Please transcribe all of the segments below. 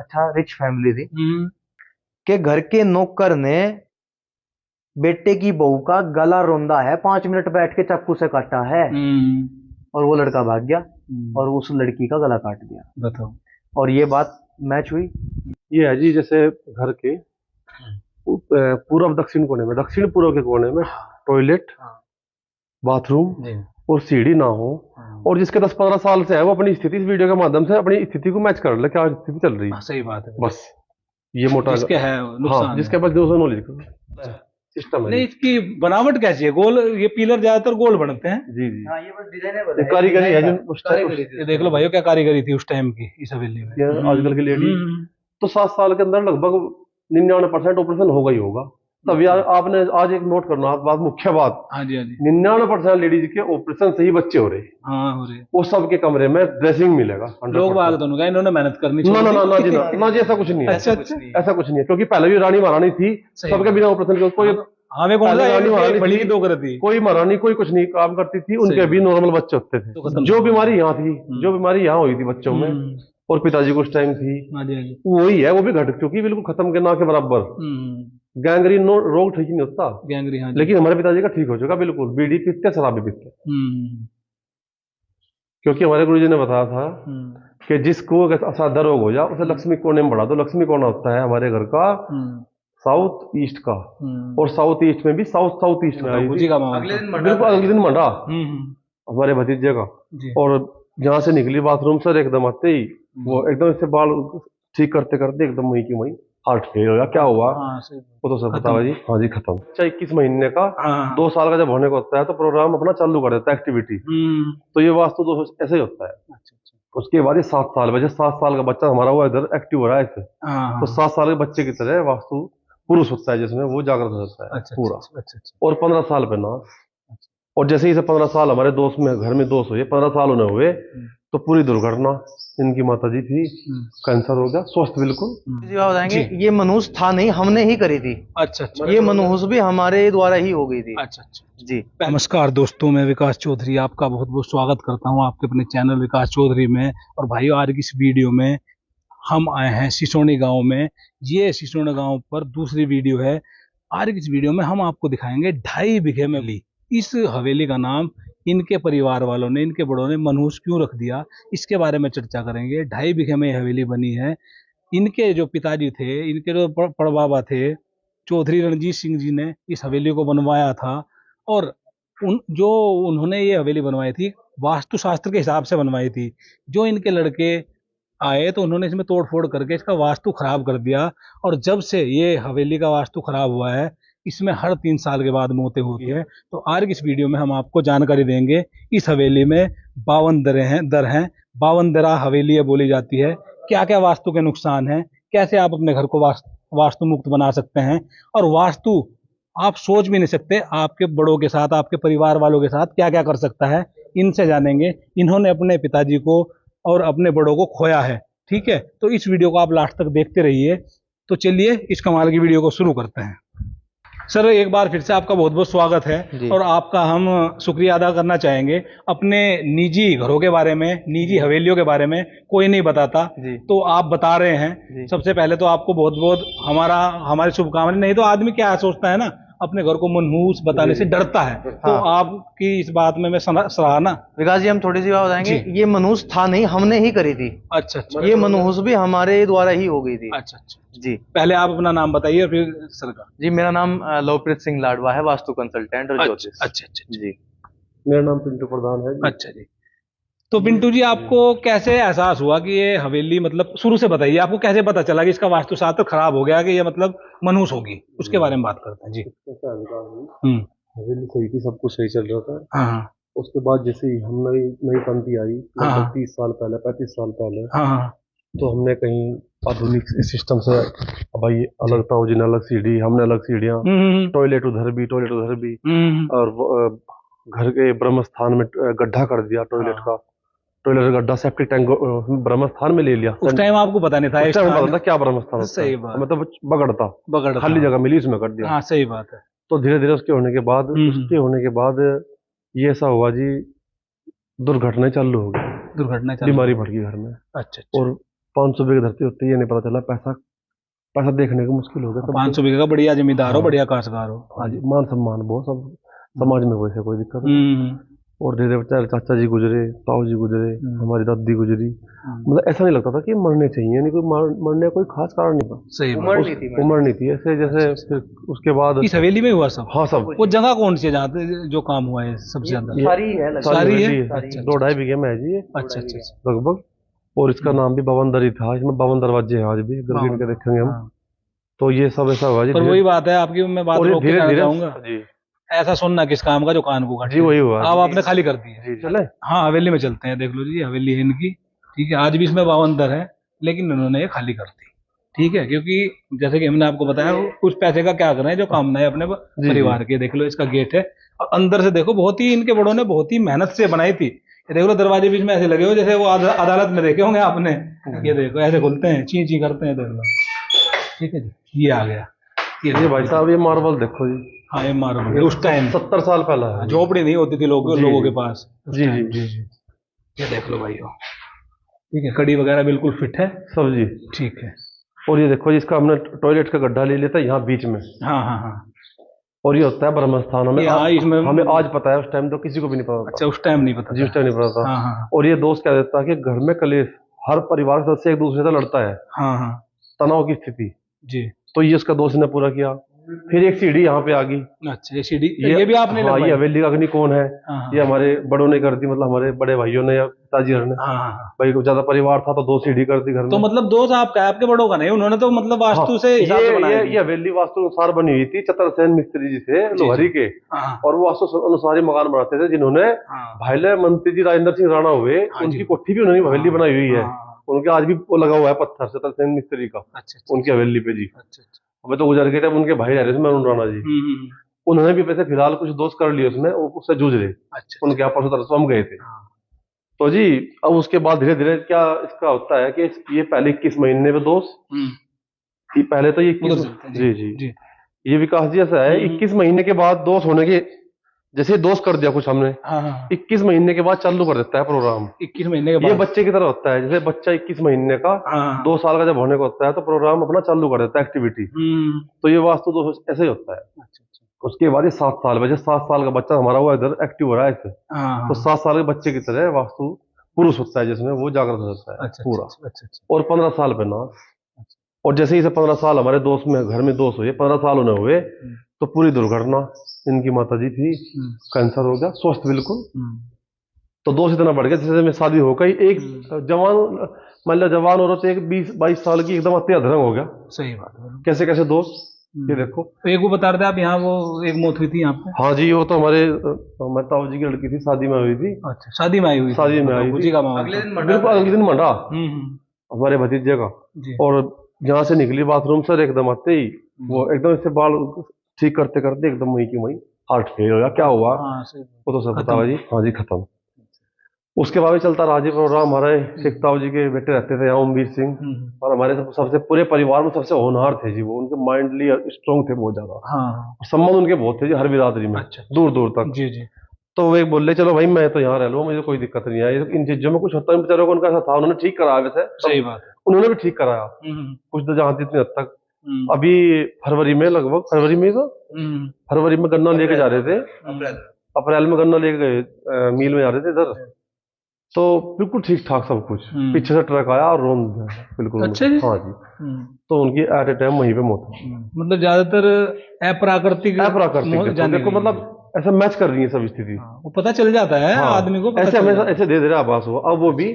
अच्छा rich family थी कि घर के नौकर ने बेटे की बहू का गला रौंदा है, 5 मिनट बैठ के चाकू से काटा है और वो लड़का भाग गया और उस लड़की का गला काट दिया। बताओ। और ये बात मैच हुई। ये है जी, जैसे घर के पूर्व दक्षिण कोने में, दक्षिण पूर्व के कोने में टॉयलेट, बाथरूम और सीढ़ी ना हो, और जिसके 10-15 साल से है वो अपनी स्थिति इस वीडियो के माध्यम से अपनी स्थिति को मैच कर ले, क्या स्थिति चल रही है। सही बात है। बस ये मोटा जिसके है नुकसान हाँ, जिसके पास जो नॉलेज सिस्टम है। नहीं, इसकी बनावट कैसी है? गोल, ये पिलर ज्यादातर गोल बनते हैं। जी जी हाँ, ये बस डिजाइनर कारीगरी है जो उस ये देख लो भाइयों, क्या कारीगरी थी उस टाइम की इस हवेली में। आजकल की लेडी तो 7 साल के अंदर लगभग 99% ऑपरेशन होगा ही होगा। तब यार आपने आज एक नोट करना बात, मुख्य बात। हाँ जी, हाँ जी। 99% लेडीज के ऑपरेशन से ही बच्चे हो रहे हैं। हाँ, हो रहे हैं। वो सबके कमरे में ड्रेसिंग मिलेगा। लोग बाग दोनों का इन्होंने मेहनत करनी ना ना ना ना जी ना जी, ऐसा कुछ नहीं है। अच्छा, ऐसा कुछ नहीं है, क्योंकि पहले भी रानी महारानी थी, सबके बिना ऑपरेशन के कोई हमें कौन सा रानी महारानी बड़ी थी, दो करती, कोई महारानी कोई कुछ नहीं काम करती थी, उनके भी नॉर्मल बच्चे होते थे। जो बीमारी यहाँ थी, जो बीमारी यहाँ हुई थी बच्चों में और पिताजी को उस टाइम थी, वही है, वो भी घट चुकी, बिल्कुल खत्म के ना के बराबर। गैंग्रीन रोग ठीक नहीं होता, गैंग्रीन, लेकिन हमारे पिताजी का ठीक हो चुका बिल्कुल। बीड़ी पीते, शराबी पीते, क्योंकि हमारे गुरुजी ने बताया था कि जिसको असाध्य रोग हो जाए उसे लक्ष्मी कोने में बढ़ा दो। लक्ष्मी कोना होता है हमारे घर का साउथ ईस्ट का, और साउथ ईस्ट में भी साउथ ईस्ट में आई थी। बिल्कुल अगले दिन मंडा हमारे भतीजे का, और जहाँ से निकली बाथरूम से एकदम आते ही वो एकदम से बाल ठीक करते करते एकदम वहीं की वहीं हार्ट फेल हो गया। क्या हुआ वो तो सब बता जी। हाँ जी, खत्म। अच्छा 21 महीने का 2 साल का जब होने को होता है तो प्रोग्राम अपना चालू कर देता है, एक्टिविटी। तो ये वास्तु तो ऐसे ही होता है। उसके बाद ये 7 साल बचे, 7 साल का बच्चा हमारा वो इधर एक्टिव हो रहा है ऐसे। तो 7 साल के बच्चे की तरह वास्तु पुरुष होता है जिसमें वो जागृत हो जाता है पूरा। और 15 साल पे ना, और जैसे ही 15 साल हमारे दोस्त में घर में दोस्त हुए, 15 साल उन्हें हुए तो पूरी दुर्घटना, इनकी माता जी थी, कैंसर हो गया, स्वस्थ बिल्कुल। जी आप बताएंगे, ये मनहूस था नहीं, हमने ही करी थी। अच्छा, ये मनहूस भी हमारे द्वारा ही हो गई थी। अच्छा जी। नमस्कार दोस्तों, मैं विकास चौधरी आपका बहुत बहुत स्वागत करता हूं आपके अपने चैनल विकास चौधरी में। और भाइयों, आज की इस वीडियो में हम आए हैं सिसोनी गांव में। ये सिसोनी गांव पर दूसरी वीडियो है। आज की इस वीडियो में हम आपको दिखाएंगे 2.5 बीघे में हवेली। इस हवेली का नाम इनके परिवार वालों ने, इनके बड़ों ने मनहूस क्यों रख दिया, इसके बारे में चर्चा करेंगे। 2.5 बीघे में हवेली बनी है। इनके जो पिताजी थे, इनके जो पड़बाबा थे, चौधरी रणजीत सिंह जी ने इस हवेली को बनवाया था। और उन्होंने ये हवेली बनवाई थी वास्तुशास्त्र के हिसाब से बनवाई थी। जो इनके लड़के आए तो उन्होंने इसमें तोड़ फोड़ करके इसका वास्तु खराब कर दिया। और जब से ये हवेली का वास्तु खराब हुआ है, इसमें हर 3 साल के बाद मौतें होती है। तो आज की इस वीडियो में हम आपको जानकारी देंगे। इस हवेली में 52 दर हैं, 52 दरा हवेली बोली जाती है। क्या क्या वास्तु के नुकसान हैं, कैसे आप अपने घर को वास्तु मुक्त बना सकते हैं, और वास्तु आप सोच भी नहीं सकते आपके बड़ों के साथ, आपके परिवार वालों के साथ क्या क्या कर सकता है, इनसे जानेंगे। इन्होंने अपने पिताजी को और अपने बड़ों को खोया है। ठीक है, तो इस वीडियो को आप लास्ट तक देखते रहिए। तो चलिए इस कमाल की वीडियो को शुरू करते हैं। सर, एक बार फिर से आपका बहुत बहुत स्वागत है। और आपका हम शुक्रिया अदा करना चाहेंगे। अपने निजी घरों के बारे में, निजी हवेलियों के बारे में कोई नहीं बताता, तो आप बता रहे हैं। सबसे पहले तो आपको बहुत बहुत हमारी शुभकामनाएं। नहीं तो आदमी क्या सोचता है ना, अपने घर को मनहूस बताने से डरता है। तो आपकी इस बात में मैं सराहना। विकास जी, हम थोड़ी सी बात बताएंगे। ये मनहूस था नहीं, हमने ही करी थी। अच्छा, ये मनहूस भी हमारे द्वारा ही हो गई थी। अच्छा जी। पहले आप अपना नाम बताइए और फिर सर का। जी, मेरा नाम लवप्रीत सिंह लाडवा है, वास्तु कंसल्टेंट और ज्योतिष। अच्छा जी। मेरा नाम पिंटू प्रधान है। अच्छा जी। तो पिंटू जी, आपको कैसे एहसास हुआ कि ये हवेली, मतलब शुरू से बताइए, आपको कैसे पता चला कि इसका वास्तुशास्त्र खराब हो गया, कि ये मतलब मनहूस होगी? उसके बारे में बात करते हैं जी। हवेली सही थी, सब कुछ सही चल रहा था। हाँ। उसके बाद जैसे ही हम नई पंथी आई, 30 साल पहले, 35 साल पहले, तो हमने कहीं आधुनिक सिस्टम से भाई अलग था, जिन्हें अलग सीढ़ी, हमने अलग सीढ़ियाँ, टॉयलेट उधर भी, और घर के ब्रह्म स्थान में गड्ढा कर दिया टॉयलेट का। टॉयलेट गड्ढा, सेप्टिक टैंक ब्रह्म स्थान में ले लिया। उस टाइम आपको पता नहीं था? उस टाइम पता था क्या ब्रह्म स्थान? सही बात, मतलब बगड़ता खाली जगह मिली, उसमें कर दिया। हाँ, सही बात है। तो धीरे धीरे उसके होने के बाद ये ऐसा हुआ जी, दुर्घटनाएं चालू हो गई, बीमारी बढ़ गई घर में। अच्छा। और 500 बीघे धरती होती है, ये नहीं पता चला। पैसा पैसा देखने को मुश्किल हो गया सब। 500 बीघे का बढ़िया जमींदार हो, हाँ। बढ़िया काश्तकार हो। हाँ जी, मान सम्मान बहुत सब समाज में वैसे कोई दिक्कत नहीं। और धीरे धीरे चाचा जी गुजरे, ताऊ जी गुजरे, हमारी दादी गुजरी। मतलब ऐसा नहीं लगता था कि मरने चाहिए, यानी कोई मरने का कोई खास कारण नहीं था। सही उम्र नहीं थी, उम्र नहीं थी ऐसे जैसे। फिर उसके बाद इस हवेली में हुआ सब? हाँ सब। वो जगह कौन सी है जहाँ पे जो काम हुआ है सबसे ज्यादा? सारी है लगभग। सारी है? अच्छा, 2-2.5 बीघे में है जी ये अच्छा अच्छा अच्छा। लगभग। और इसका नाम भी बवंदरी था, इसमें 52 दरवाजे हैं आज भी, गिन के देखेंगे हम। हाँ। तो ये सब ऐसा हुआ जी। पर वही बात है आपकी, मैं बात रोक के कहना चाहूंगा जी ऐसा सुनना किस काम का जो कान को काटे। जी वही हुआ। अब आपने खाली कर दी है। जी चले। हाँ हवेली में चलते हैं, देख लो जी हवेली है इनकी। ठीक है, आज भी इसमें 52 दर है, लेकिन इन्होंने ये खाली कर दी। ठीक है, क्योंकि जैसे कि हमने आपको बताया कुछ पैसे का क्या कर रहे हैं, जो कामना है अपने परिवार के। देख लो इसका गेट है, और अंदर से देखो बहुत ही इनके बड़ों ने बहुत ही मेहनत से बनाई थी। ये देख लो दरवाजे बीच में ऐसे लगे हो जैसे वो अदालत में देखे होंगे आपने। ये देखो ऐसे खुलते हैं, ची ची करते हैं, देख लो। ठीक है जी, ये आ गया। ये भाई साहब ये मार्बल देखो जी। हाँ ये मार्बल उस टाइम 70 साल पहला है। झोपड़ी नहीं होती थी लोगों के पास। जी जी जी। ये देख लो भाई, ठीक है, कड़ी वगैरह बिल्कुल फिट है सब जी। ठीक है। और ये देखो जिसका हमने टॉयलेट का गड्ढा ले लेता है यहाँ बीच में। हाँ हाँ हाँ। और ये होता है ब्रह्म स्थान। इसमें हमें आज पता है, उस टाइम तो किसी को भी नहीं पता था। अच्छा उस टाइम नहीं पता जी, उस टाइम नहीं पता था। हाँ हाँ। और ये दोस्त क्या देता है कि घर में कलेश, हर परिवार के सदस्य एक दूसरे से लड़ता है। हाँ हाँ। तनाव की स्थिति जी। तो ये उसका दोस्त ने पूरा किया। फिर एक सीढ़ी यहाँ पे आ गई। अच्छा ये सीढ़ी ये भी आपने हाँ, ये हवेली का अग्नि कौन है? हाँ, ये हमारे बड़ों ने कर दी, मतलब हमारे बड़े भाइयों ने या पिताजी ने। हाँ हाँ। भाई को ज्यादा परिवार था तो 2 सीढ़ी कर दी घर में। तो मतलब दोस्त आपका, आपके बड़ों का नहीं, उन्होंने तो मतलब वास्तु से हिसाब से बनाया। ये हवेली वास्तु अनुसार बनी हुई थी, चतरसेन मिस्त्री जी थे लोहरी के। और वो वास्तु अनुसार ही मकान बनाते थे, जिन्होंने भाईले मंत्री जी राजेंद्र सिंह राणा हुए, उनकी कोठी भी उन्होंने हवेली बनाई हुई है। उनके आज भी वो लगा हुआ है पत्थर, चतरसेन मिस्त्री का। उनकी हवेली पे जी। अबे तो गुजर गए थे, उनके भाई रह रहे थे अरुण राणा जी। उन्होंने भी पैसे फिलहाल कुछ दोस्त कर लिए उसमें, उससे जूझ रहे। उनके आपस में तो हम गए थे। तो जी अब उसके बाद धीरे धीरे क्या इसका होता है कि ये पहले 21 महीने में दोस्त, पहले तो ये 21 जी जी ये विकास जी ऐसा है, 21 महीने के बाद दोस्त होने के, जैसे दोस्त कर दिया कुछ हमने, 21 महीने के बाद चालू कर देता है प्रोग्राम। 21 महीने के बाद ये बच्चे की तरह होता है, जैसे बच्चा 21 महीने का 2 साल का जब होने का होता है तो प्रोग्राम अपना चालू कर देता है एक्टिविटी। तो ये वास्तु दोस्त ऐसे ही होता है। उसके बाद ये 7 साल, वजह 7 साल का बच्चा हमारा हुआ इधर एक्टिव हो रहा है ऐसे। तो 7 साल के बच्चे की तरह वास्तु पुरुष होता है, जिसमें वो जागृत हो जाता है पूरा। और 15 साल पे ना, और जैसे ही 15 साल हमारे दोस्त में घर में दोस्त हुए, 15 साल उन्हें हुए तो पूरी दुर्घटना। इनकी माता जी थी, कैंसर हो गया, स्वस्थ बिल्कुल। तो दोस्त इतना बढ़ गया, जैसे में शादी हो गई, एक जवान मतलब जवान औरत एक 20-22 साल की एकदम अति अधरंग हो गया। सही बात है। कैसे कैसे दोस्त, ये देखो। तो एक वो बता रहे थे आप, यहाँ वो एक मौत हुई थी यहाँ पे? हाँ जी, वो तो हमारे ताऊ जी की लड़की थी, शादी में हुई थी। अच्छा शादी में आई हुई? शादी में आई थी, बिल्कुल अगले दिन मंडा हमारे भतीजे का। और जहाँ से निकली बाथरूम सर, एकदम आते ही वो एकदम इससे बाल ठीक करते करते एकदम वहीं की वहीं हार्ट फेल हो गया। क्या हुआ वो तो सब पता है जी। हाँ जी खत्म। उसके बाद भी चलता रहा जी प्रोग्राम। हमारे शेख ताऊ जी के बेटे रहते थे यहाँ, ओमवीर सिंह, और हमारे सबसे पूरे परिवार में सबसे होनहार थे जी वो। उनके माइंडली स्ट्रॉन्ग थे बहुत ज्यादा। संबंध उनके बहुत थे जी हर बिरादरी में। दूर दूर तक जी जी। तो वो एक बोले चलो भाई मैं तो यहाँ रह लूँ, मुझे कोई दिक्कत नहीं है, इन चीजों में कुछ होता है बेचारों को, उनका ऐसा था। उन्होंने ठीक कराया वैसे, सही बात है, उन्होंने भी ठीक कराया कुछ तो जहाँ इतनी हद तक। अभी फरवरी में, लगभग फरवरी में तो फरवरी में गन्ना लेके जा रहे थे, अप्रैल में गन्ना लेके गए, मील में जा रहे थे इधर। तो बिल्कुल ठीक ठाक सब कुछ, पीछे से ट्रक आया और रोन बिल्कुल। अच्छा जी। हाँ जी। तो उनकी एट ए टाइम वहीं पे मौत। मतलब ज्यादातर अप्राकृतिक देखो, मतलब ऐसा मैच कर रही है सब स्थिति। वो पता चल जाता है आदमी को, ऐसे हमेशा ऐसे दे रहा आभास हुआ। अब वो भी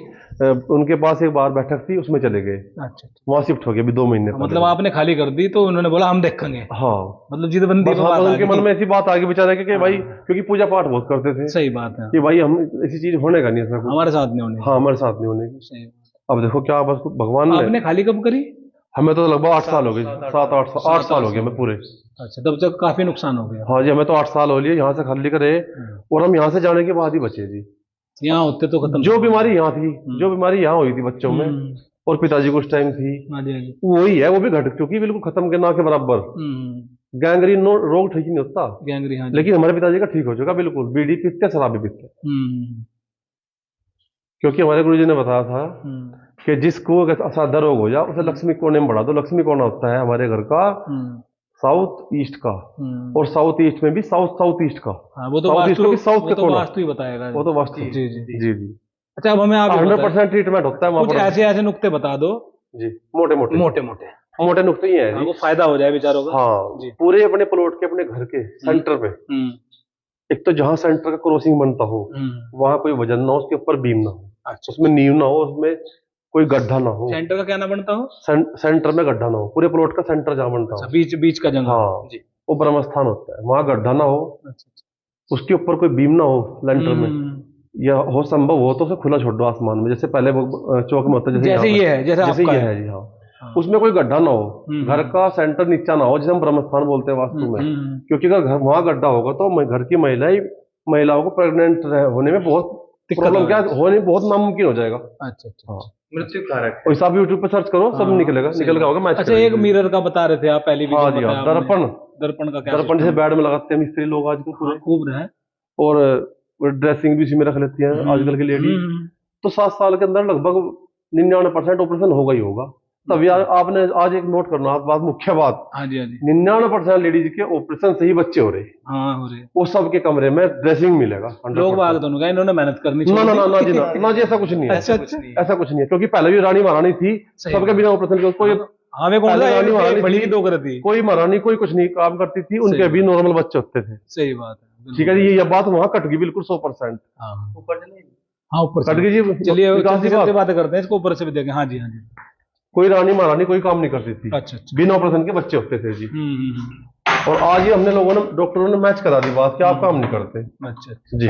उनके पास एक बार बैठक थी, उसमें चले गए। अच्छा। वहां शिफ्ट हो गए अभी 2 महीने। मतलब आपने खाली कर दी तो उन्होंने बोला हम देखेंगे। हाँ, मतलब जिदबंदी उनके मन में ऐसी बात आ गई बेचारे के भाई, क्योंकि पूजा पाठ बहुत करते थे। सही बात है कि भाई हम ऐसी चीज होने का नहीं, ऐसा हमारे साथ नहीं होने। हाँ, हमारे साथ नहीं होने की। अब देखो क्या, बस भगवान ने। आपने खाली कब करी? हमें तो लगभग 8 साल हो गए, 7-8 साल हो गए हमें पूरे। अच्छा, तब तक काफी नुकसान हो गया। हाँ जी, हमें तो 8 साल हो लिए यहाँ से खाली करे, और हम यहाँ से जाने के बाद ही बचे जी। यहाँ होते तो खत्म। जो बीमारी यहाँ थी, जो बीमारी यहाँ हुई थी बच्चों में और पिताजी को उस टाइम थी, वही है, वो भी घट चुकी बिल्कुल, खत्म के ना के बराबर। गैंग्रीन रोग ठीक नहीं होता, लेकिन हमारे पिताजी का ठीक हो चुका बिल्कुल। बीड़ी पीते, शराब भी पीते। क्योंकि हमारे गुरुजी ने बताया था कि जिसको अगर असाध्य रोग हो जाए उसे लक्ष्मी कोने में बढ़ा दो। लक्ष्मी कोना होता है हमारे घर का साउथ ईस्ट का, और साउथ ईस्ट में भी साउथ साउथ ईस्ट का। हाँ, वो तो साउथ ईस्ट वास्तु, का भी साउथ वो के तो कोना, वास्तु ही बताएगा। वो तो वास्तु। जी जी जी जी। अच्छा, अब हमें आप 100% ट्रीटमेंट होता है वहाँ कुछ पर। ऐसे ऐसे नुक्ते बता दो जी, मोटे मोटे मोटे मोटे, मोटे नुकते ही हैं जी। वो फायदा हो जाए बेचारों का। हाँ जी। पूरे अपने प्लॉट के अपने घर के सेंटर में, एक तो जहाँ सेंटर का क्रॉसिंग बनता हो वहां कोई वजन ना हो, उसके ऊपर बीम ना हो, अच्छा, उसमें नींव ना हो, उसमें कोई गड्ढा ना हो। सेंटर का क्या ना बनता हो? सेंटर में गड्ढा ना हो, पूरे प्लॉट का सेंटर जहाँ बनता हो, बीच बीच का जगह। हाँ जी, वो ब्रह्म स्थान होता है, वहां गड्ढा ना हो, उसके ऊपर कोई बीम ना हो लेंटर में, या हो संभव हो तो उसे खुला छोड़ दो आसमान में, जैसे पहले वो चौक में होता है, जैसे ये है, जैसे ये है जी। हाँ उसमें कोई गड्ढा ना हो, घर का सेंटर नीचा ना हो, जिसे हम ब्रह्म स्थान बोलते हैं वास्तु में। क्योंकि अगर वहां गड्ढा होगा तो घर की महिलाओं को प्रेग्नेंट होने में बहुत प्रॉब्लम, क्या होने बहुत नामुमकिन हो जाएगा। अच्छा अच्छा, हाँ मृत्यु कारक। वैसे आप यूट्यूब पे सर्च करो, सब निकलेगा, निकल गया होगा मैच। अच्छा, एक मिरर का बता रहे थे आप पहले भी। हाँ जी, दर्पण। दर्पण का क्या? दर्पण जैसे बेड में लगाते हैं मिस्त्री लोग आजकल पूरे, खूब है। और ड्रेसिंग भी उसी में रख लेती है आजकल की लेडी। तो 7 साल के अंदर लगभग 99% ऑपरेशन होगा ही होगा। तब यार आपने आज एक नोट करना, आप बात मुख्य बात, हाँ जी हाँ जी, 99% लेडीज के ऑपरेशन से ही बच्चे हो रहे हैं। हाँ हो रहे। वो सबके कमरे में ड्रेसिंग मिलेगा। लोग बाग दोनों का इन्होंने मेहनत करनी ना ना ना जी, ना जी, ऐसा कुछ नहीं है। ऐसा कुछ नहीं है, क्योंकि पहले भी रानी महारानी थी, सबके बिना ऑपरेशन के कोई रानी महारानी, कोई महारानी कोई कुछ नहीं काम करती थी, उनके भी नॉर्मल बच्चे होते थे। सही बात है, ठीक है जी, ये बात वहाँ कट गई बिल्कुल 100%। हाँ ऊपर कट गई जी। चलिए बातें करते हैं इसको ऊपर से भी देखें। हाँ जी हाँ जी, कोई रानी महारानी कोई काम नहीं करती थी। अच्छा अच्छा, बिना ऑपरेशन के बच्चे होते थे जी। और आज ही हमने लोगों ने, डॉक्टरों ने मैच करा दी बात कि आप काम नहीं करते। अच्छा जी।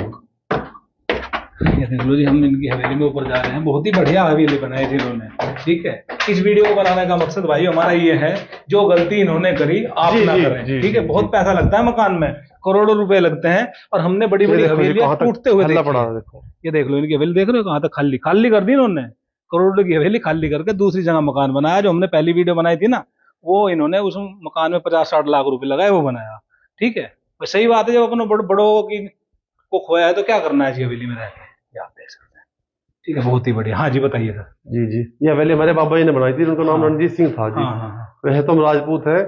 ये देख लो जी, हम इनकी हवेली में ऊपर जा रहे हैं। बहुत ही बढ़िया हवेली बनाई थी इन्होंने। ठीक है, इस वीडियो को बनाने का मकसद भाई हमारा ये है, जो गलती इन्होंने करी आप ना करें। ठीक है, बहुत पैसा लगता है मकान में, करोड़ों रुपए लगते हैं, और हमने बड़ी बड़ी हवेलियां टूटते हुए देखी। ये देख लो, इनकी हवेली देख रहे हो कहाँ तक खाली खाली कर दी इन्होंने। करोड़ों की हवेली खाली करके दूसरी जगह मकान बनाया। जो हमने पहली वीडियो बनाई थी ना, वो इन्होंने उस मकान में 50-60 लाख रुपए लगाए, वो बनाया। ठीक है, तो सही बात है, जब अपने बड़ों की को खोया है तो क्या करना है जी हवेली में रह के, आप देख सकते हैं। ठीक है, बहुत ही बढ़िया। हाँ जी बताइए सर। जी जी, ये हवेली हमारे बाबा जी ने बनाई थी, उनका नाम रणजीत सिंह था जी। वह तो हम राजपूत है,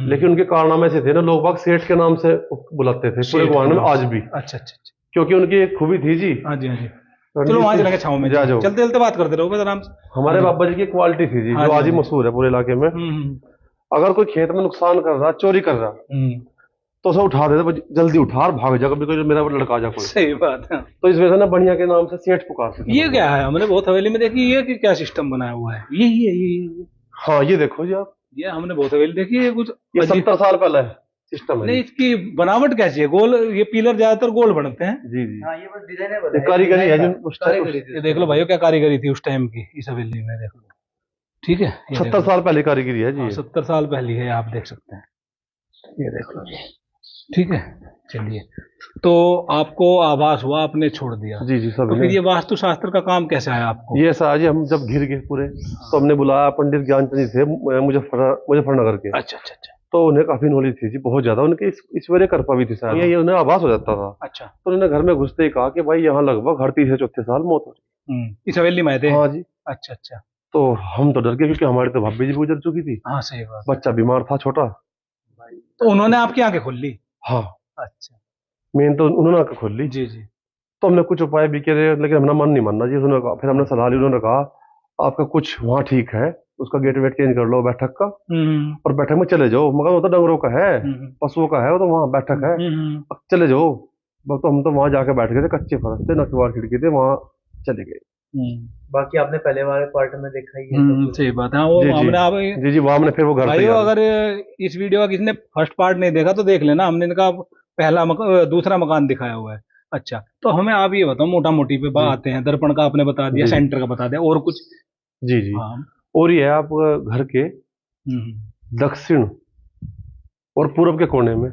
लेकिन उनके कारनामे से थे ना, लोग बाग सेठ के नाम से बुलाते थे पूरे गुवाहाटी में आज भी। अच्छा अच्छा, क्योंकि उनकी एक खूबी थी जी। हाँ जी हाँ जी, चलो वहां चलेंगे छाव में, चलते चलते बात करते रहोगे आराम से। हमारे बाबा जी की क्वालिटी थी जी, जो आज ही मशहूर है पूरे इलाके में। अगर कोई खेत में नुकसान कर रहा, चोरी कर रहा, तो उसे उठा देते, जल्दी उठा भाग जा, कभी कोई मेरा लड़का जा कोई। सही बात है। तो इस वजह से ना बढ़िया के नाम से सेठ पुकारते थे। ये क्या है, हमने बहुत हवेली में देखी, ये कि क्या सिस्टम बनाया हुआ है, ये हाँ ये देखो जी आप, ये हमने बहुत हवेली देखी है। कुछ ये 70 साल पहले है सिस्टम है। नहीं, इसकी बनावट कैसी है? गोल, ये पिलर ज्यादातर गोल बनते हैं। जी जी, हाँ, ये बस डिजाइन है, कारीगरी है उस टाइम। ये देख लो भाइयों क्या कारीगरी थी उस टाइम की इस हवेली में, देख लो। ठीक है, 70 साल पहले कारीगरी है जी, 70 साल पहले है, आप देख सकते हैं। ये देख लो जी। ठीक है, चलिए, तो आपको आभास हुआ, आपने छोड़ दिया। जी जी सब। तो फिर ये वास्तु शास्त्र का काम कैसे आया आपको? ये सर जी, हम जब घिर गए पूरे, तो हमने बुलाया पंडित ज्ञानचंद जी थे, मुजफ्फरनगर के। अच्छा अच्छा अच्छा। तो उन्हें काफी नॉलेज थी जी, बहुत ज्यादा। उनके ईश्वरीय कृपा भी थी सर, ये उन्हें आभास हो जाता था। अच्छा। तो उन्होंने घर में घुसते ही कहा कि भाई यहाँ लगभग हर 3 से 4 साल मौत हो रही। इस हवेली में थे? हाँ जी। अच्छा अच्छा। तो हम तो डर गए, क्योंकि हमारी तो भाभी जी गुजर चुकी थी। हाँ सही बात। बच्चा बीमार था छोटा। तो उन्होंने आपकी आंखें खोल ली? हाँ। अच्छा, मेन तो उन्होंने आंखें खोल ली। जी जी। तो हमने कुछ उपाय भी किए, लेकिन हमने मन नहीं मानना जी। उन्होंने कहा, फिर हमने सलाह ली, उन्होंने कहा आपका कुछ वहाँ ठीक है, उसका गेट वेट चेंज कर लो बैठक का, और बैठक में चले जाओ। मगर वो तो डंगरों का है, पशुओं का है, वो तो वहाँ बैठक है, चले जाओ। तो हम तो वहाँ जाके बैठ गए थे, कच्चे फर्श थे, नकवार खिड़की थे, वहाँ चले गए। बाकी आपने पहले वाले पार्ट में देखा ही है। सही बात है, वो हमने आप जी जी, वो हमने फिर वो घर पे, अगर इस वीडियो का किसी ने फर्स्ट पार्ट नहीं देखा तो देख लेना, हमने इनका पहला दूसरा मकान दिखाया हुआ है। अच्छा, तो हमें आप ये बताओ, मोटा मोटी पे आते हैं। दर्पण का आपने बता दिया, सेंटर का बता दिया, और कुछ? जी जी, और ये है आप घर के दक्षिण और पूर्व के कोने में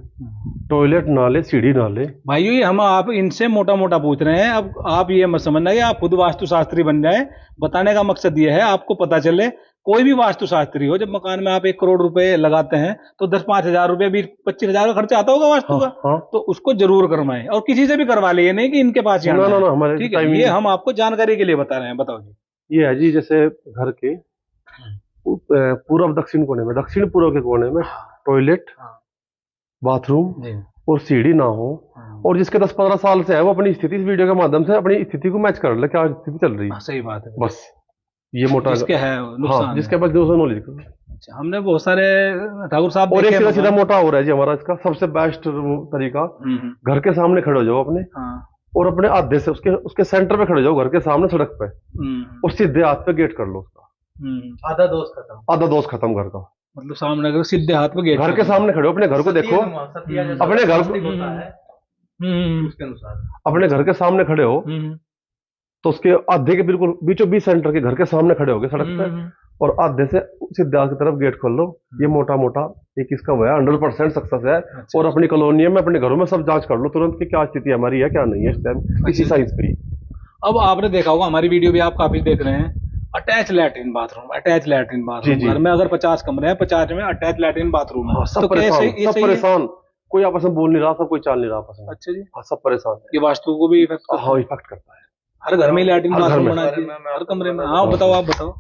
टॉयलेट, नाले, सीढ़ी, नाले। भाइयों ये हम आप इनसे मोटा मोटा पूछ रहे हैं, अब आप ये मत समझना कि आप खुद वास्तुशास्त्री बन जाए। बताने का मकसद ये है, आपको पता चले, कोई भी वास्तुशास्त्री हो, जब मकान में आप 1 करोड़ रुपए लगाते हैं तो 10-5 हजार रुपए, 20-25 हजार का खर्चा आता होगा वास्तु का। हाँ। तो उसको जरूर करवाएं, और किसी से भी करवा ले, ये नहीं कि इनके पास ही आना है। ठीक है, ये हम आपको जानकारी के लिए बता रहे हैं। बताओ जी। ये है जी, जैसे घर के पूर्व दक्षिण कोने में, दक्षिण पूर्व के कोने में टॉयलेट, बाथरूम और सीढ़ी ना हो, और जिसके 10-15 साल से है वो अपनी स्थिति इस वीडियो के माध्यम से अपनी स्थिति को मैच कर ले, क्या स्थिति चल रही है। सही बात है। बस ये मोटा जिसके है नुकसान हाँ, जिसके पास जो नॉलेज। अच्छा, हमने बहुत सारे ठाकुर साहब और देखे एक सीधा हैं। सीधा मोटा हो रहा है जी हमारा, इसका सबसे बेस्ट तरीका, घर के सामने खड़े हो जाओ अपने, और अपने आधे से उसके सेंटर पे खड़े हो जाओ, घर के सामने सड़क पे, और सीधे हाथ पे गेट कर लो उसका। आधा दोस्त खत्म घर का। मतलब सामने अगर सीधे हाथ पे गेट, घर के सामने खड़े हो, अपने घर को देखो, अपने घर उसके अनुसार अपने घर के सामने खड़े हो, तो उसके आधे के बिल्कुल बीचों बीच सेंटर के घर के सामने खड़े हो गए सड़क पे, और आधे से सीधे हाथ की तरफ गेट खोल लो। ये मोटा मोटा एक इसका वो है, 100% सक्सेस है। अच्छा, और अपनी कॉलोनी में, अपने घरों में सब जांच कर लो तुरंत कि क्या स्थिति हमारी है, क्या नहीं है इस टाइम इसी साइज पे ही। अब आपने देखा होगा, हमारी वीडियो भी आप काफी देख रहे हैं, अटैच लैट्रिन बाथरूम, घर में अगर 50 कमरे हैं, 50 में अटैच लैट्रिन बाथरूम है। सब परेशान, कोई आपस में बोल नहीं रहा, सब कोई चाल नहीं रहा आपस में। अच्छा जी, सब परेशान है। ये वास्तु को भी इफेक्ट करता है? हाँ, इफेक्ट करता है। हर घर में लैट्रिन बाथरूम होना चाहिए, हर कमरे में। हाँ बताओ, आप बताओ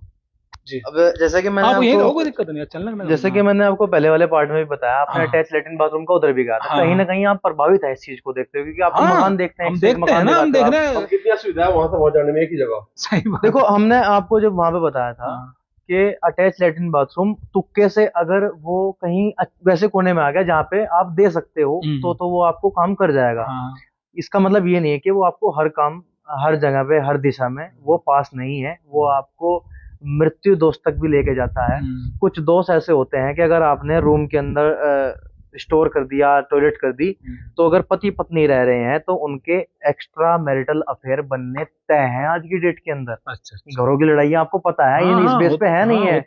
जी। अब जैसे कि मैंने आप यही आपको कोई दिक्कत नहीं है, चलने में। जैसे कि मैंने आपको पहले वाले पार्ट में भी बताया, आपने हाँ। अटैच लेट्रिन बाथरूम का उधर भी कहा था। हाँ। कहीं ना कहीं आप प्रभावित है इस चीज को देखते हुए, क्योंकि आप हाँ, मकान देखते हैं, हम एक से एक देखते हैं ना, हम दिखाते देख हो रहे हैं। कितनी सुविधा है वहां से वहां जाने में, एक ही जगह। सही बात। देखो, हमने आपको जब वहां पे बताया था कि अटैच लेट्रिन बाथरूम तुक्के से अगर वो कहीं वैसे कोने में आ गया जहाँ पे आप दे सकते हो, तो वो आपको काम कर जाएगा। इसका मतलब ये नहीं है कि वो आपको हर काम, हर जगह पे, हर दिशा में वो पास नहीं है। वो आपको मृत्यु दोष तक भी लेके जाता है। कुछ दोष ऐसे होते हैं कि अगर आपने रूम के अंदर स्टोर कर दिया, टॉयलेट कर दी, तो अगर पति पत्नी रह रहे हैं तो उनके एक्स्ट्रा मैरिटल अफेयर बनने तय हैं आज की डेट के अंदर। अच्छा। घरों की लड़ाइयाँ आपको पता है, ये इस बेस पे है नहीं है।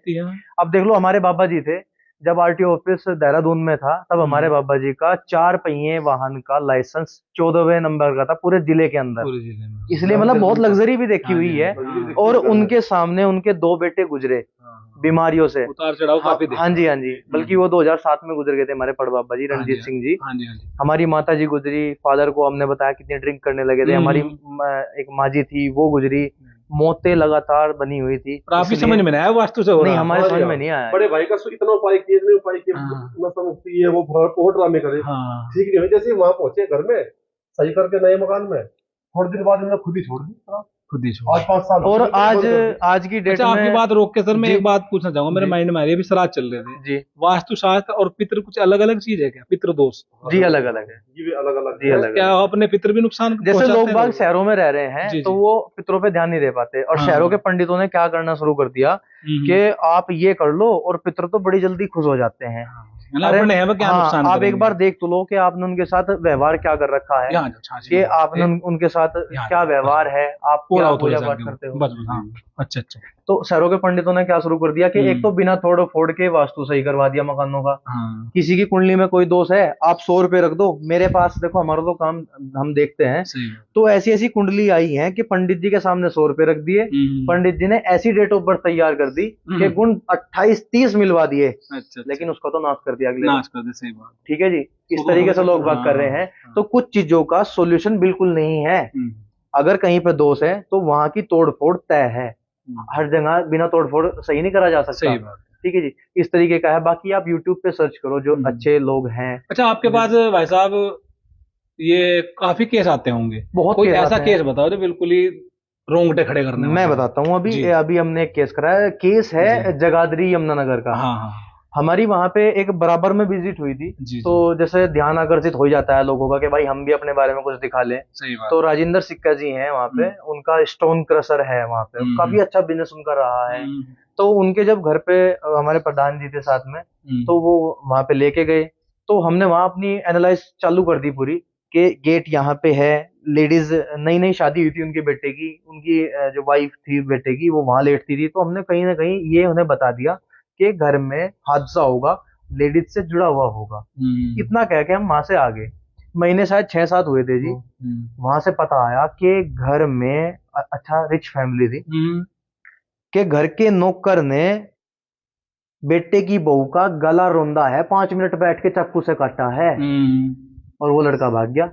अब देख लो, हमारे बाबा जी थे, जब आरटीओ ऑफिस देहरादून में था, तब हमारे बाबा जी का 4 पहिए वाहन का लाइसेंस 14वें नंबर का था पूरे जिले के अंदर। इसलिए मतलब बहुत लग्जरी भी देखी हुई है। और उनके सामने उनके 2 बेटे गुजरे बीमारियों से, उतार चढ़ाव काफी। हाँ जी, हाँ जी। बल्कि वो 2007 में गुजर गए थे हमारे बड़ बाबा जी, रणजीत सिंह जी। हमारी माता जी गुजरी, फादर को हमने बताया कितनी ड्रिंक करने लगे थे। हमारी एक माँ जी थी, वो गुजरी। मौतें लगातार बनी हुई थी। आपकी समझ में नहीं आया वास्तु से हो रहा? नहीं, हमारे समझ में नहीं आया। बड़े भाई का इतना उपाय किए, इतने उपाय किए, ये वो बहुत ड्रामे करे, ठीक नहीं हुई। जैसे वहां पहुंचे घर में सही करके नए मकान में, थोड़े दिन बाद इन्होंने खुद ही छोड़ दी, आज 5 साल। और आज की डेट में आपकी बात रोक के सर, मैं एक बात पूछना चाहूंगा, मेरे माइंड में आ रही है, अभी श्राद्ध चल रहे थे जी। वास्तु शास्त्र और पितृ कुछ अलग अलग चीज है क्या? पितृ दोष जी अलग अलग है, ये भी अलग अलग जी अलग। क्या अपने पितृ भी नुकसान? जैसे लोग बाग शहरों में रह रहे हैं तो वो पितरों पे ध्यान नहीं दे पाते, और शहरों के पंडितों ने क्या करना शुरू कर दिया कि आप ये कर लो, और पितर तो बड़ी जल्दी खुश हो जाते हैं। अरे क्या नुकसान? आप एक बार देख तो लो कि आपने उनके साथ व्यवहार क्या कर रखा है, कि आपने उनके साथ क्या व्यवहार है, आप क्या पूजा पाठ करते हो। अच्छा। तो शहरों के पंडितों ने क्या शुरू कर दिया कि एक तो बिना तोड़ फोड़ के वास्तु सही करवा दिया मकानों का। किसी की कुंडली में कोई दोष है, आप 100 रुपए रख दो मेरे पास, देखो हमारा तो काम हम देखते हैं। तो ऐसी ऐसी कुंडली आई है कि पंडित जी के सामने 100 रुपए रख दिए, पंडित जी ने ऐसी डेट ऑफ बर्थ तैयार कर दी कि गुण 28-30 मिलवा दिए। लेकिन उसका तो नाश कर दिया अगले, नाश कर दिया। सही बात, ठीक है जी। इस तरीके से लोग बात कर रहे हैं। तो कुछ चीजों का सोल्यूशन बिल्कुल नहीं है। अगर कहीं पे दोष है तो वहां की तोड़ फोड़ तय है। हर जगह बिना तोड़ फोड़ सही नहीं करा जा सकता। ठीक है जी, इस तरीके का है। बाकी आप YouTube पे सर्च करो, जो अच्छे लोग हैं। अच्छा, आपके पास भाई साहब ये काफी केस आते होंगे, बहुत कोई ऐसा केस बताओ जो बिल्कुल ही रोंगटे खड़े करने? मैं बताता हूँ। अभी हमने एक केस कराया। केस है जगाधरी यमुनानगर का। हमारी वहां पे एक बराबर में विजिट हुई थी। तो जैसे ध्यान आकर्षित हो जाता है लोगों का कि भाई हम भी अपने बारे में कुछ दिखा लें। तो राजेंद्र सिक्का जी हैं वहां पे, उनका स्टोन क्रशर है वहां पे, काफी अच्छा बिजनेस उनका रहा है। तो उनके जब घर पे हमारे प्रधान जी थे साथ में, तो वो वहां पे लेके गए। तो हमने वहां अपनी एनालाइज चालू कर दी पूरी, कि गेट यहाँ पे है। लेडीज नई नई शादी हुई थी उनके बेटे की, उनकी जो वाइफ थी बेटे की, वो वहां लेटती थी। तो हमने कहीं ना कहीं ये उन्हें बता दिया कि घर में हादसा होगा, लेडीज से जुड़ा हुआ होगा। इतना कह के हम वहां से आ गए। महीने शायद 6-7 हुए थे जी। वहां से पता आया कि घर में अच्छा रिच फैमिली थी, कि घर के नौकर ने बेटे की बहू का गला रौंदा है, 5 मिनट बैठ के चाकू से काटा है, और वो लड़का भाग गया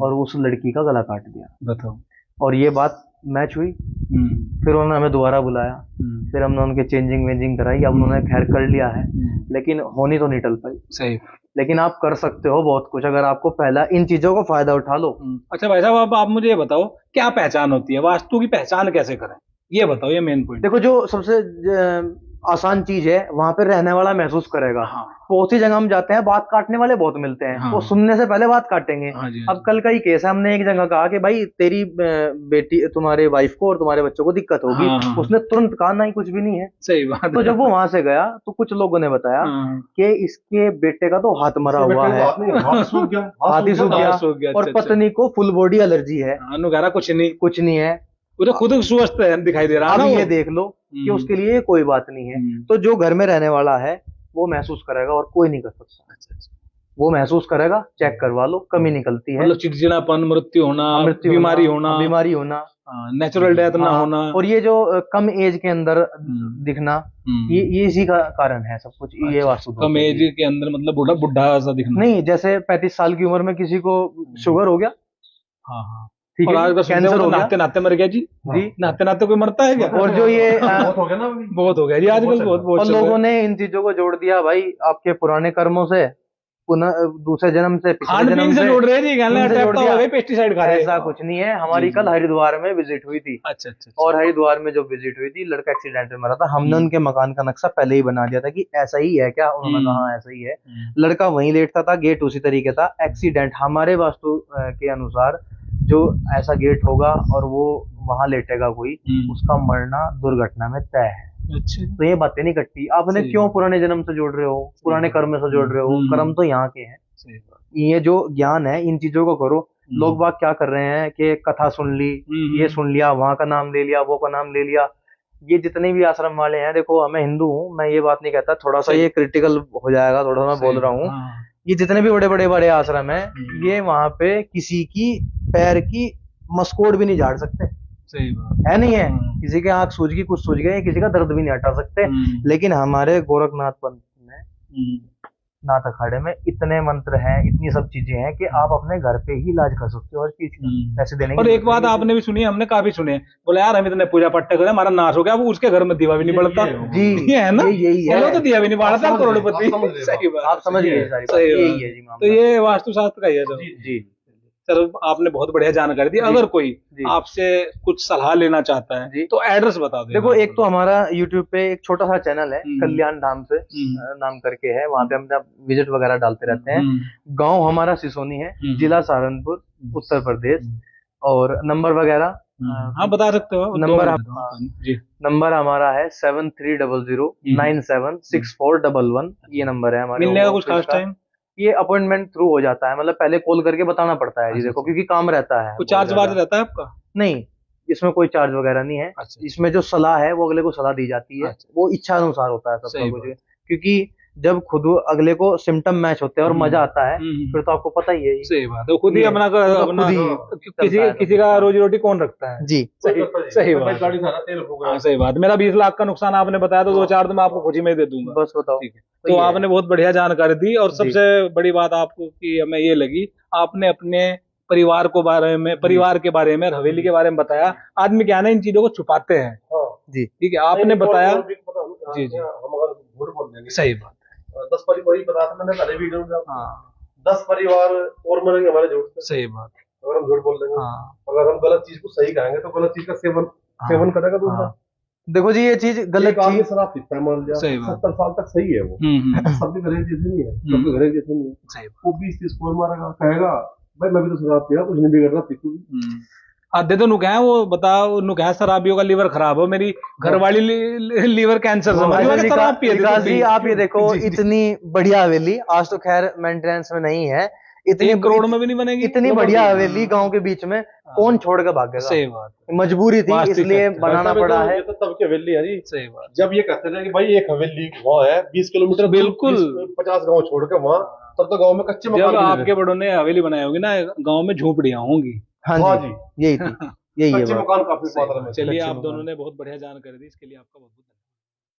और उस लड़की का गला काट दिया। बताओ। और ये बात मैच हुई, फिर उन्होंने हमें दोबारा बुलाया, फिर हमने उनके चेंजिंग वेंजिंग कराई, अब उन्होंने खैर कर लिया है, लेकिन होनी तो नहीं टल पाई। सही। लेकिन आप कर सकते हो बहुत कुछ, अगर आपको पहला इन चीजों का फायदा उठा लो। अच्छा भाई साहब, अब आप मुझे ये बताओ, क्या पहचान होती है, वास्तु की पहचान कैसे करें, ये बताओ, ये मेन पॉइंट। देखो, जो सबसे आसान चीज है, वहां पे रहने वाला महसूस करेगा। हाँ। बहुत सी जगह हम जाते हैं, बात काटने वाले बहुत मिलते हैं, हाँ। वो सुनने से पहले बात काटेंगे। हाँ जी, हाँ अब कल का ही केस है, हमने एक जगह कहा कि भाई तेरी बेटी, तुम्हारे वाइफ को और तुम्हारे बच्चों को दिक्कत होगी। हाँ, हाँ, उसने तुरंत कहा नहीं, कुछ भी नहीं है। सही बात तो है। जब वो वहां से गया तो कुछ लोगों ने बताया कि इसके बेटे का तो हाथ मरा हुआ है, हाथ सूख गया, हाथी सूख गया, और पत्नी को फुल बॉडी एलर्जी है, अनुगारा कुछ नहीं, कुछ नहीं है, वो तो खुद स्वस्थ दिखाई दे रहा है अब ना। ये देख लो कि उसके लिए कोई बात नहीं है। तो जो घर में रहने वाला है वो महसूस करेगा, और कोई नहीं कर सकता। वो महसूस करेगा, चेक करवा लो, कमी निकलती है। मतलब चिड़चिड़ापन, मृत्यु होना, बीमारी होना, नेचुरल डेथ ना होना, और ये जो कम एज के अंदर दिखना, ये इसी का कारण है सब कुछ। ये वास्तु कम एज के अंदर मतलब बुढ़ा बुढ़ा सा दिखना नहीं, जैसे 35 साल की उम्र में किसी को शुगर हो गया, हाँ, ठीक है, कैंसर हो गया, नाते नाते मर गया जी, नाते नाते कोई मरता है क्या? और जो ये बहुत हो गया ना, बहुत हो गया जी आजकल, बहुत। और लोगों ने इन चीजों को जोड़ दिया भाई आपके पुराने कर्मों से, पुनः दूसरे जन्म से, खान पीन से जोड़ रहे हैं जी, पेस्टिसाइड खा रहे हैं। ऐसा कुछ नहीं है। हमारी कल हरिद्वार में विजिट हुई थी। अच्छा। और हरिद्वार में जब विजिट हुई थी, लड़का एक्सीडेंट में मरा था। हमने उनके मकान का नक्शा पहले ही बना दिया था कि ऐसा ही है क्या, उन्होंने कहा ऐसा ही है। लड़का वहीं लेटता था, गेट उसी तरीके था। एक्सीडेंट हमारे वास्तु के अनुसार जो ऐसा गेट होगा और वो वहां लेटेगा कोई, उसका मरना दुर्घटना में तय है। अच्छा। तो ये बातें नहीं कटती। आपने क्यों पुराने जन्म से जोड़ रहे हो, पुराने कर्म से जोड़ रहे हो? कर्म तो यहाँ के हैं। ये जो ज्ञान है, इन चीजों को करो। लोग बात क्या कर रहे हैं कि कथा सुन ली, ये सुन लिया, वहां का नाम ले लिया, वो का नाम ले लिया। ये जितने भी आश्रम वाले हैं, देखो मैं हिंदू हूँ, मैं ये बात नहीं कहता, थोड़ा सा ये क्रिटिकल हो जाएगा, थोड़ा सा मैं बोल रहा हूँ। ये जितने भी बड़े बड़े आश्रम है, ये वहां पे किसी की पैर की मस्कोड़ भी नहीं झाड़ सकते। सही बात है, नहीं है। किसी के आंख सूझ गई, कुछ सूझ गए, किसी का दर्द भी नहीं हटा सकते। लेकिन हमारे गोरखनाथ पंथ में, नाथ अखाड़े में इतने मंत्र हैं, इतनी सब चीजें हैं कि आप अपने घर पे ही इलाज कर सकते हो हर चीज का, पैसे देने की। और एक बात आपने भी सुनी, हमने काफी सुने, बोले यार हम इतने पूजा पाठ करें, हमारा नाश हो गया, वो उसके घर में दिवा भी नहीं बढ़ता। जी, ये है ना, यही है, तो दिया भी नहीं बढ़ता, करोड़पति। सही बात, आप समझ गए, यही है जी। तो ये वास्तु शास्त्र का ही है। जी सर, आपने बहुत बढ़िया जानकारी दी। अगर कोई आपसे कुछ सलाह लेना चाहता है तो एड्रेस बता दो। देखो, एक तो हमारा यूट्यूब पे एक छोटा सा चैनल है, कल्याण धाम से नाम करके है, वहाँ पे हम विजिट वगैरह डालते रहते हैं। गांव हमारा सिसोनी है, जिला सहारनपुर, उत्तर प्रदेश। और नंबर वगैरह हाँ बता सकते हो। नंबर हमारा है 7300976411। ये नंबर है हमारा। मिलने का कुछ खास टाइम? ये अपॉइंटमेंट थ्रू हो जाता है, मतलब पहले कॉल करके बताना पड़ता है जी। देखो, क्योंकि काम रहता है। कुछ चार्ज वार्ज रहता है आपका? नहीं, इसमें कोई चार्ज वगैरह नहीं है। इसमें जो सलाह है वो अगले को सलाह दी जाती है, वो इच्छा अनुसार होता है सबका कुछ। क्योंकि जब खुद अगले को सिम्टम मैच होते हैं और मजा आता है, फिर तो आपको पता ही है। सही बात है, खुद ही अपना किसी का रोजी रोटी कौन रखता है जी। सही बात, सही बात। मेरा 20 लाख का नुकसान आपने बताया, तो 2-4 दिन मैं आपको खुशी में दे दूंगा। बस बताओ। तो आपने बहुत बढ़िया जानकारी दी। और सबसे बड़ी बात आपको की हमें ये लगी, आपने अपने परिवार के बारे में, हवेली के बारे में बताया। आदमी क्या है ना, इन चीजों को छुपाते हैं जी। ठीक है, आपने बताया जी। सही बात। 10 परिवार बताया था मैंने पहले वीडियो में। 10 परिवार और मरेंगे हमारे झूठ से। सही बात। अगर हम झूठ बोल देंगे, अगर हम गलत चीज को सही कहेंगे तो गलत चीज का सेवन करेगा दूसरा। देखो जी, ये चीज गलत चीज, शराब पीता है, मान लिया 70 साल तक सही है वो, सबके घरे जैसे नहीं है, सबके घरे जैसे नहीं है। वो 20-30 को मारेगा, कहेगा भाई मैं भी तो शराब पिया, कुछ नहीं बिगड़ रहा, पीतू। आधे तो नुकह है, वो बताओ नुकह शराबियों का लीवर खराब हो, मेरी घरवाली लीवर कैंसर से। आप ये देखो, इतनी बढ़िया हवेली, आज तो खैर मेंटेनेंस में नहीं है, इतनी करोड़ में भी नहीं बनेगी। इतनी बढ़िया हवेली गांव के बीच में कौन छोड़ के भागेगा? सही बात, मजबूरी थी इसलिए बनाना पड़ा है। तो तब की हवेली है जी। सही बात। जब ये कहते थे कि भाई एक हवेली वहाँ है 20 किलोमीटर, बिल्कुल 50 गाँव छोड़ के वहाँ, तब तो गाँव में कच्चे मकान। जब आपके बड़ों ने हवेली बनाई होगी ना, गाँव में झोपड़ियाँ होंगी। हाँ जी, यही थी, यही है। कच्चे मकान काफी मात्रा में। चलिए, आप दोनों ने बहुत बढ़िया जानकारी दी, इसके लिए आपका बहुत बहुत